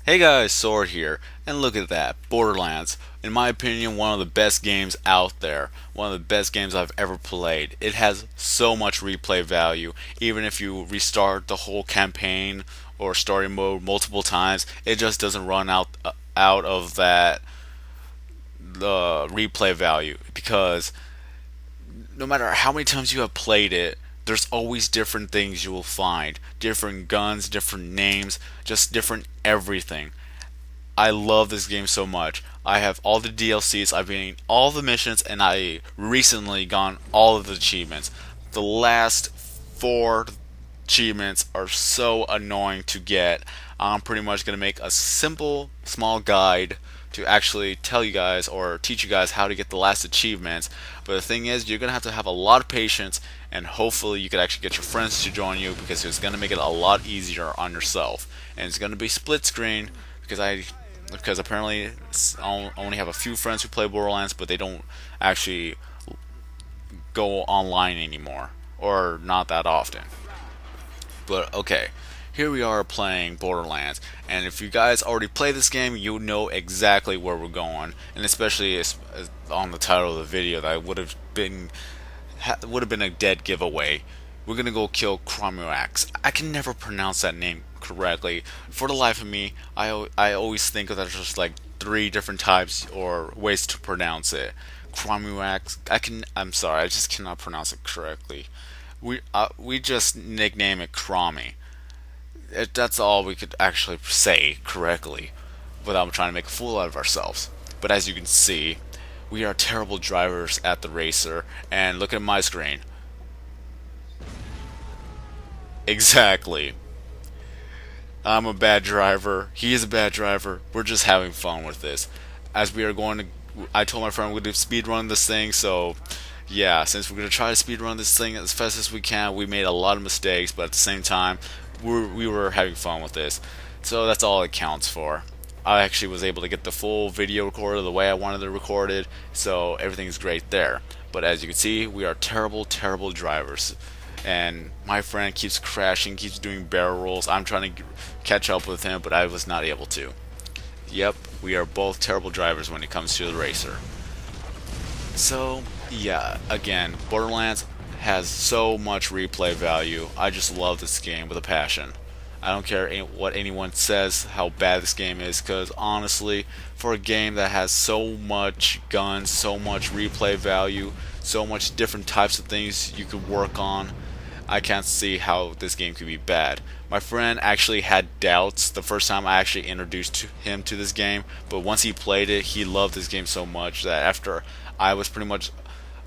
Hey guys, Sword here, and look at that, Borderlands. In my opinion, one of the best games out there. One of the best games I've ever played. It has so much replay value. Even if you restart the whole campaign or story mode multiple times, it just doesn't run out of that the replay value because no matter how many times you have played it, there's always different things you will find. Different guns, different names, just different everything. I love this game so much. I have all the DLCs, I've been all the missions, and I recently gone all of the achievements. The last four achievements are so annoying to get. I'm pretty much going to make a simple, small guide to actually tell you guys or teach you guys how to get the last achievements. But the thing is, you're going to have a lot of patience, and hopefully you could actually get your friends to join you because it's going to make it a lot easier on yourself. And it's going to be split screen because apparently I only have a few friends who play Borderlands, but they don't actually go online anymore or not that often. But okay, here we are playing Borderlands, and if you guys already play this game, you know exactly where we're going, and especially as on the title of the video, that would have been a dead giveaway. We're gonna go kill Crawmerax. I can never pronounce that name correctly. For the life of me, I always think that there's just like three different types or ways to pronounce it. Crawmerax. I'm sorry. I just cannot pronounce it correctly. We just nickname it Crawmy. That's all we could actually say correctly without trying to make a fool out of ourselves. But as you can see, we are terrible drivers at the racer. And look at my screen. Exactly. I'm a bad driver. He is a bad driver. We're just having fun with this. As we are going to, I told my friend we're going to speed run this thing. So, yeah, since we're going to try to speed run this thing as fast as we can, we made a lot of mistakes, but at the same time, we were having fun with this. So that's all it counts for. I actually was able to get the full video recorded the way I wanted to record it, so everything's great there. But as you can see, we are terrible, terrible drivers. And my friend keeps crashing, keeps doing barrel rolls. I'm trying to catch up with him, but I was not able to. Yep, we are both terrible drivers when it comes to the racer. So, yeah, again, Borderlands has so much replay value. I just love this game with a passion. I don't care what anyone says how bad this game is, because honestly, for a game that has so much guns, so much replay value, so much different types of things you could work on, I can't see how this game could be bad. My friend actually had doubts the first time I actually introduced him to this game, but once he played it, he loved this game so much that after I was pretty much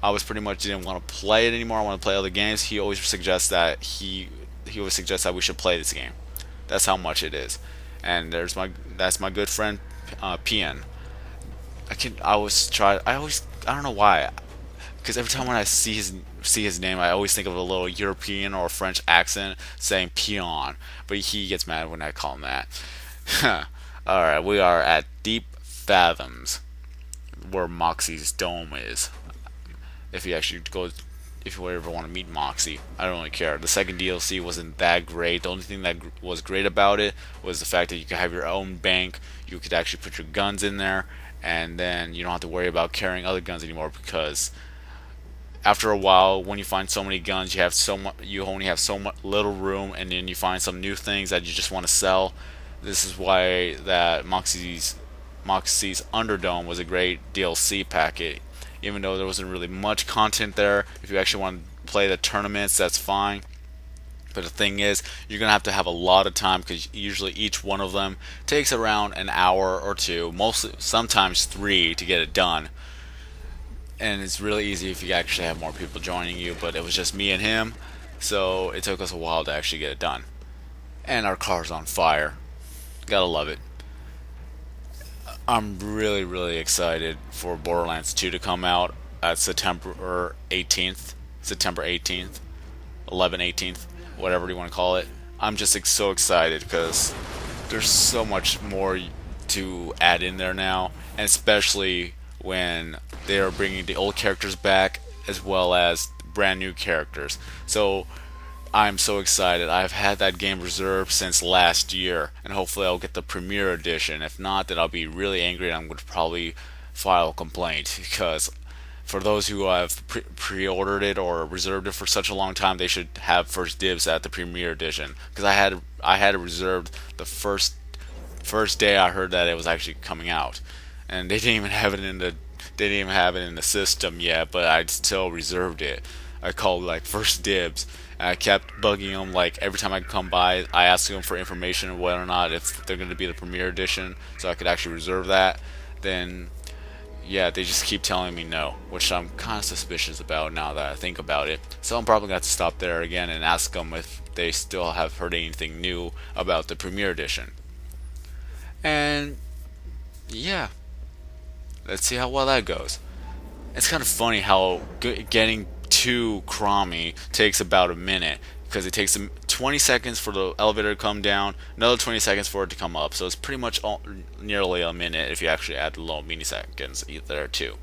didn't want to play it anymore. I want to play other games. He always suggests that we should play this game. That's how much it is. And that's my good friend PN. I don't know why, because every time when I see his name, I always think of a little European or French accent saying peon, but he gets mad when I call him that. All right, we are at Deep Fathoms, where Moxie's dome is. If you actually go, if you ever want to meet Moxie, I don't really care. The second DLC wasn't that great. The only thing that was great about it was the fact that you could have your own bank. You could actually put your guns in there, and then you don't have to worry about carrying other guns anymore, because after a while, when you find so many guns, you only have so much little room, and then you find some new things that you just want to sell. This is why that Moxie's Underdome was a great DLC packet. Even though there wasn't really much content there, if you actually want to play the tournaments, that's fine. But the thing is, you're going to have a lot of time, because usually each one of them takes around an hour or two, mostly sometimes 3 to get it done. And it's really easy if you actually have more people joining you, but it was just me and him, so it took us a while to actually get it done. And our car's on fire. Gotta love it. I'm really, really excited for Borderlands 2 to come out at September 18th. September 18th. 11/18th. Whatever you want to call it. I'm just so excited because there's so much more to add in there now. And especially when they are bringing the old characters back as well as brand new characters. So I'm so excited. I've had that game reserved since last year, and hopefully I'll get the Premier Edition. If not, then I'll be really angry and I'm going to probably file a complaint because for those who have pre-ordered it or reserved it for such a long time, they should have first dibs at the Premier Edition. Because I had it reserved the first day I heard that it was actually coming out, and they didn't even have it in the system yet, but I still reserved it. I called like first dibs, and I kept bugging them like every time I come by. I asked them for information of whether or not if they're going to be the Premier Edition, so I could actually reserve that. Then yeah, they just keep telling me no, which I'm kind of suspicious about now that I think about it. So I'm probably going to have to stop there again and ask them if they still have heard anything new about the Premier Edition. And yeah, let's see how well that goes. It's kind of funny how getting to Crawmmy takes about a minute because it takes 20 seconds for the elevator to come down, another 20 seconds for it to come up. So it's pretty much nearly a minute if you actually add the little milliseconds there too.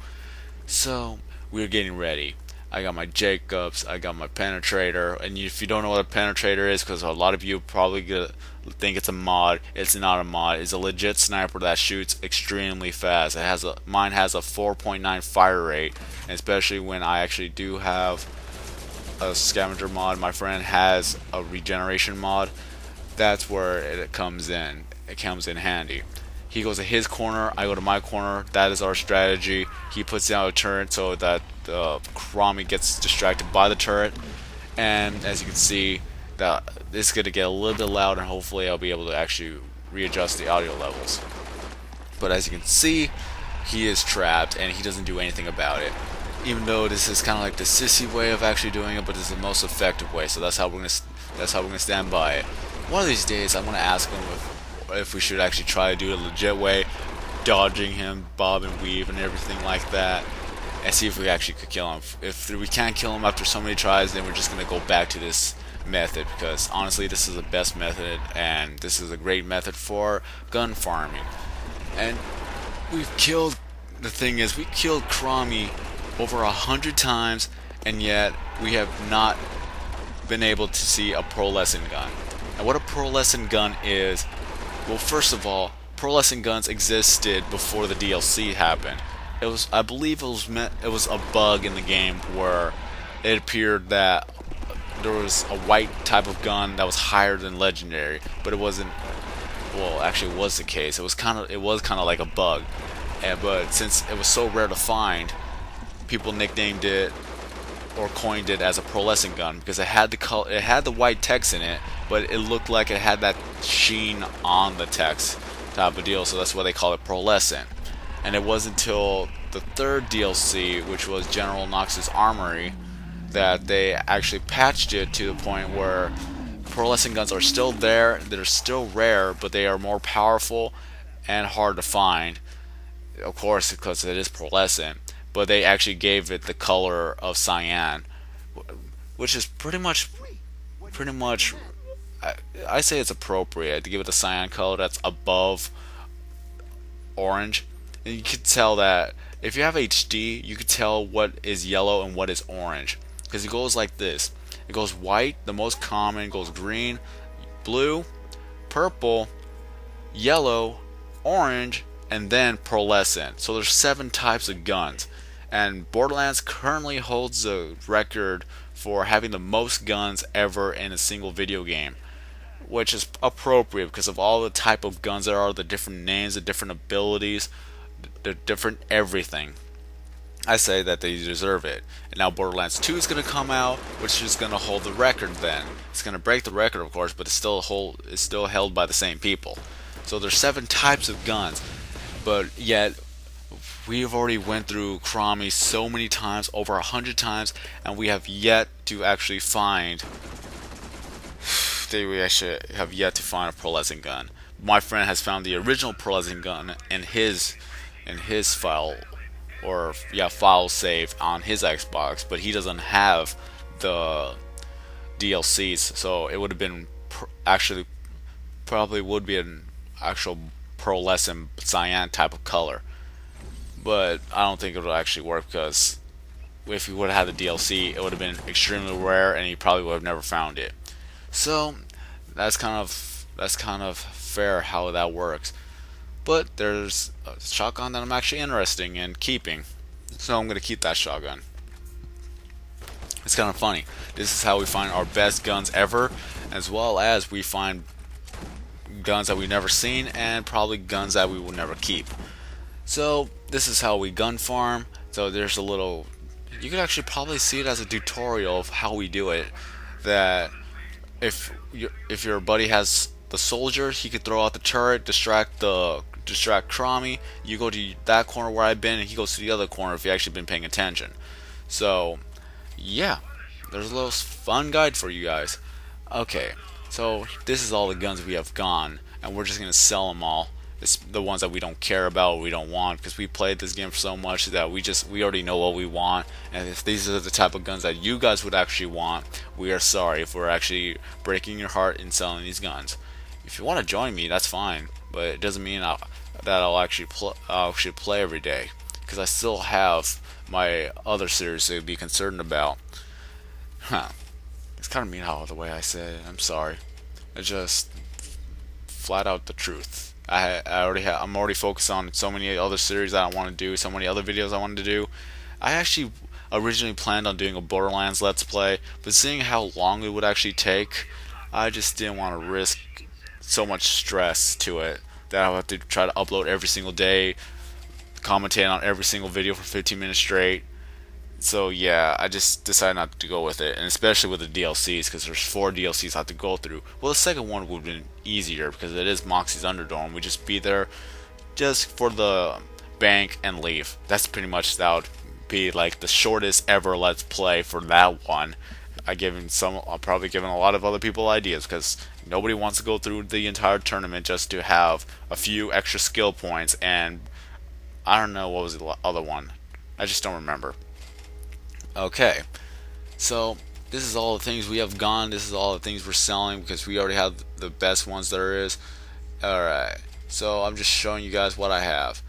So we're getting ready. I got my Jacobs, I got my penetrator, and if you don't know what a penetrator is, because a lot of you probably think it's a mod, it's not a mod. It's a legit sniper that shoots extremely fast. Mine has a 4.9 fire rate, and especially when I actually do have a scavenger mod, my friend has a regeneration mod. That's where it comes in. It comes in handy. He goes to his corner, I go to my corner. That is our strategy. He puts down a turret so that the Crawmmy gets distracted by the turret. And as you can see, that it's going to get a little bit loud, and hopefully I'll be able to actually readjust the audio levels. But as you can see, he is trapped and he doesn't do anything about it. Even though this is kind of like the sissy way of actually doing it, but it's the most effective way. So that's how we're gonna stand by it. One of these days, I'm gonna ask him if we should actually try to do it a legit way, dodging him, bob and weave, and everything like that, and see if we actually could kill him. If we can't kill him after so many tries, then we're just gonna go back to this method, because honestly, this is the best method, and this is a great method for gun farming. And we've killed. The thing is, we killed Crawmmy over 100 times, and yet we have not been able to see a Pearlescent gun. And what a Pearlescent gun is, well, first of all, Pearlescent guns existed before the DLC happened. I believe it was a bug in the game where it appeared that there was a white type of gun that was higher than legendary, but it wasn't. Well, actually, it was the case. It was kind of like a bug, but since it was so rare to find, people nicknamed it or coined it as a pearlescent gun because it had the white text in it, but it looked like it had that sheen on the text type of deal, so that's why they call it pearlescent. And it wasn't until the third DLC, which was General Knox's Armory, that they actually patched it to the point where pearlescent guns are still there, they're still rare, but they are more powerful and hard to find, of course, because it is pearlescent. But they actually gave it the color of cyan, which is pretty much, I say it's appropriate to give it a cyan color that's above orange. And you can tell that if you have HD, you can tell what is yellow and what is orange, because it goes like this. It goes white, the most common, goes green, blue, purple, yellow, orange, and then pearlescent. So there's 7 types of guns. And Borderlands currently holds the record for having the most guns ever in a single video game, which is appropriate because of all the type of guns there are, the different names, the different abilities, the different everything. I say that they deserve it. And now Borderlands 2 is going to come out, which is going to hold the record then. It's going to break the record, of course, but it's still held by the same people. So there's 7 types of guns, but yet we've already went through Crawmmy so many times, over 100 times, and we have yet to actually find. We actually have yet to find a pearlescent gun. My friend has found the original pearlescent gun in his file, or file saved on his Xbox, but he doesn't have the DLCs, so it would have been actually probably would be an actual pearlescent cyan type of color. But I don't think it would actually work, because if he would have had the DLC, it would have been extremely rare and he probably would have never found it. So that's kind of fair how that works. But there's a shotgun that I'm actually interested in keeping, so I'm gonna keep that shotgun. It's kind of funny. This is how we find our best guns ever, as well as we find guns that we've never seen and probably guns that we will never keep. So this is how we gun farm. So there's a little, you could actually probably see it as a tutorial of how we do it. That if your buddy has the soldier, he could throw out the turret, distract Crawmmy. You go to that corner where I've been, and he goes to the other corner if you actually been paying attention. So yeah, there's a little fun guide for you guys. Okay, so this is all the guns we have gone, and we're just gonna sell them all. It's the ones that we don't care about, we don't want, because we played this game for so much that we already know what we want. And if these are the type of guns that you guys would actually want, we are sorry if we're actually breaking your heart in selling these guns. If you want to join me, that's fine, but it doesn't mean I'll actually play every day, because I still have my other series to be concerned about. Huh. It's kind of mean how the way I say it. I'm sorry. It's just flat out the truth. I'm already focused on so many other series that I want to do, so many other videos I wanted to do. I actually originally planned on doing a Borderlands Let's Play, but seeing how long it would actually take, I just didn't want to risk so much stress to it that I would have to try to upload every single day, commentate on every single video for 15 minutes straight. So yeah, I just decided not to go with it, and especially with the DLCs, because there's 4 DLCs I have to go through. Well, the second one would have been easier because it is Moxie's Underdome. We just be there just for the bank and leave. That's pretty much, that would be like the shortest ever Let's Play for that one. I'll probably given a lot of other people ideas, because nobody wants to go through the entire tournament just to have a few extra skill points, and I don't know what was the other one. I just don't remember. Okay, so this is all the things we have gone. This is all the things we're selling, because we already have the best ones there is. Alright, so I'm just showing you guys what I have.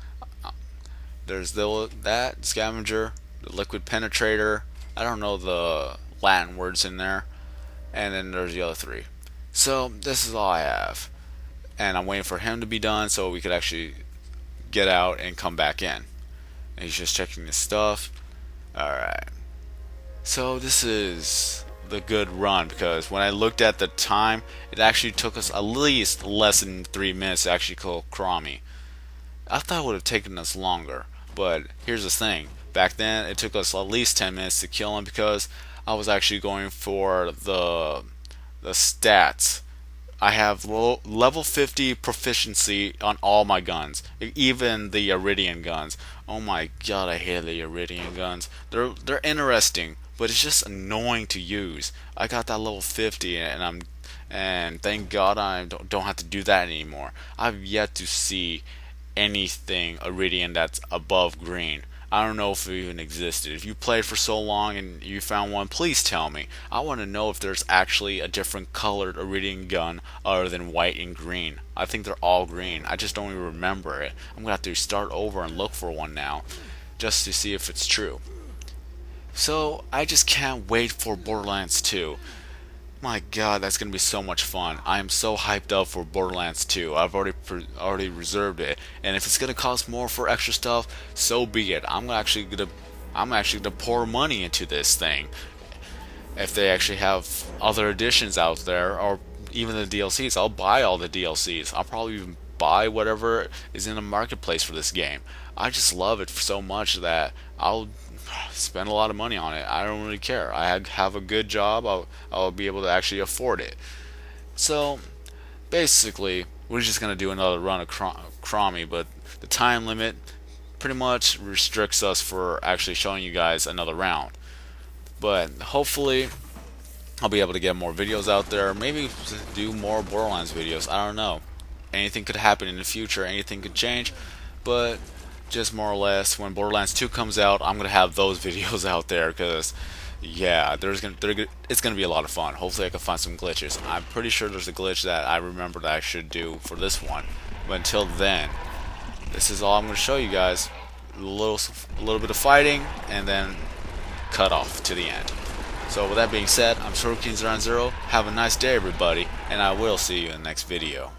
There's that scavenger, the liquid penetrator. I don't know the Latin words in there. And then there's the other 3. So this is all I have. And I'm waiting for him to be done so we could actually get out and come back in. And he's just checking his stuff. Alright. So this is the good run, because when I looked at the time, it actually took us at least less than 3 minutes to actually kill Crawmmy. I thought it would have taken us longer, but here's the thing. Back then, it took us at least 10 minutes to kill him, because I was actually going for the stats. I have level 50 proficiency on all my guns, even the Iridian guns. Oh my god, I hate the Iridian guns. They're interesting, but it's just annoying to use. I got that level 50, and thank God I don't have to do that anymore. I've yet to see anything Iridian that's above green. I don't know if it even existed. If you played for so long and you found one, please tell me. I want to know if there's actually a different colored Iridian gun other than white and green. I think they're all green. I just don't even remember it. I'm going to have to start over and look for one now, just to see if it's true. So I just can't wait for Borderlands 2. My god, that's going to be so much fun. I am so hyped up for Borderlands 2. I've already reserved it. And if it's going to cost more for extra stuff, so be it. I'm actually going to pour money into this thing. If they actually have other editions out there, or even the DLCs, I'll buy all the DLCs. I'll probably even buy whatever is in the marketplace for this game. I just love it so much that I'll spend a lot of money on it. I don't really care. I have a good job. I'll be able to actually afford it. So basically, we're just gonna do another run of Crawmmy, but the time limit pretty much restricts us for actually showing you guys another round. But hopefully, I'll be able to get more videos out there. Maybe do more Borderlands videos. I don't know. Anything could happen in the future. Anything could change. But just more or less, when Borderlands 2 comes out, I'm gonna have those videos out there, because yeah, it's gonna be a lot of fun. Hopefully I can find some glitches. I'm pretty sure there's a glitch that I remember that I should do for this one, but until then, this is all I'm gonna show you guys. A little bit of fighting, and then cut off to the end. So So with that being said, I'm ShortKing090. Have a nice day, everybody, and I will see you in the next video.